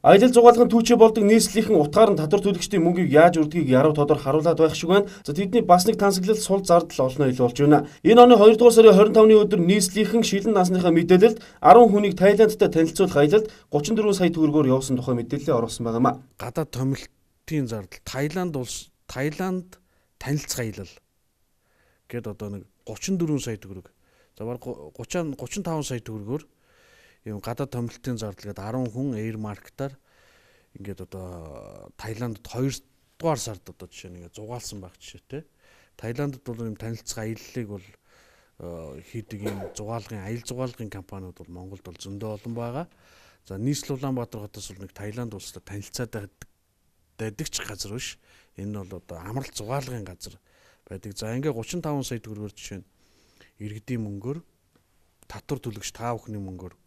Аялал зугаалгын түүчээ болдог нийслэлийн утгаар нь татвар төлөгчдийн мөнгийг яаж өрдгийг ярав тодор харуулад байх шиг байна. За тэдний бас нэг тансаглалт сул зардал олно илүү болж байна. Энэ оны 2 дугаар сарын 25-ны өдөр нийслэлийн шилэн насныхаа мэдээлэлд 10 хүнийг Таиландтай танилцуулах аялалд 34 сая төгрөгөөр явуулсан тухай мэдээлэл оруулсан байнамаа. Гадаад томилтын зардал Таиланд танилцах аялал гээд одоо нэг 34 сая төгрөг. За баг 35 сая төгрөгөөр юм гадаад томилтын зардал гээд 10 хүн Air Market-аар ингээд одоо Таиландд 2 дугаар сард одоо жишээ нь ингээд зугаалсан байх жишээтэй. Таиландд бол юм танилцах аяллыг бол хийдэг юм аял зугаалгын компаниуд бол Монголд бол зөндөө олон байгаа. За нийслэл Улаанбаатар хотоос бол нэг Таиланд улстай танилцаад байдаг ч газар биш. Энэ нь бол одоо амралт зугаалгын газар байдаг. За ингээ 35 сая төгрөгөөр жишээ нь иргэдийн мөнгөөр татвар төлөгч 5 хүний мөнгөөр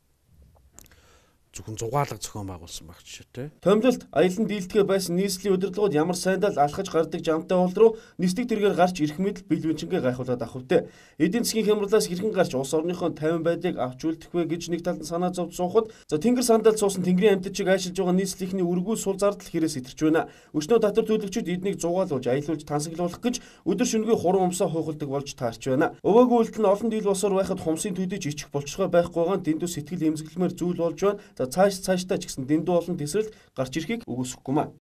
зөвхөн зугаалга зохион байгуулсан байх жишээтэй. Томилолт аялан дийлдэхээ байсан нийслэлийн удирдлагууд ямар сайндал алхаж гардаг жамтай уул руу нисдэг тэргээр гарч ирэх мэдл билбэнчингээ гайхуулаад авах вүтэй. Эдийн засгийн хямралаас хэрхэн гарч улс орныхон 50 байдлыг авч үлдэх вэ гэж нэг талд санаа зовж суухад тэнгэр сандалд суусан тэнгэрийн амьтад шиг айшилж байгаа нийслэлийн үргүү сул зардал хэрэгс итэрч байна. Өчнөө татвар төлөгчид эднийг зугаалуулж аялуулж тансаглуулах гэж өдөр шөнөгүй хуран умсаа хуухалдаг болж таарч байна. Өвөөгүй үйлдэл нь олон дийл босоор байхад хумсын төдийж ичих болцгой байхгүй байгаа нь дэндүү сэтгэл эмзэглэмээр зүйл болж байна. Цаашдаа ч гэсэн дэндүү олон тесрэлт гарч ирэхийг үгүйсэхгүй маа.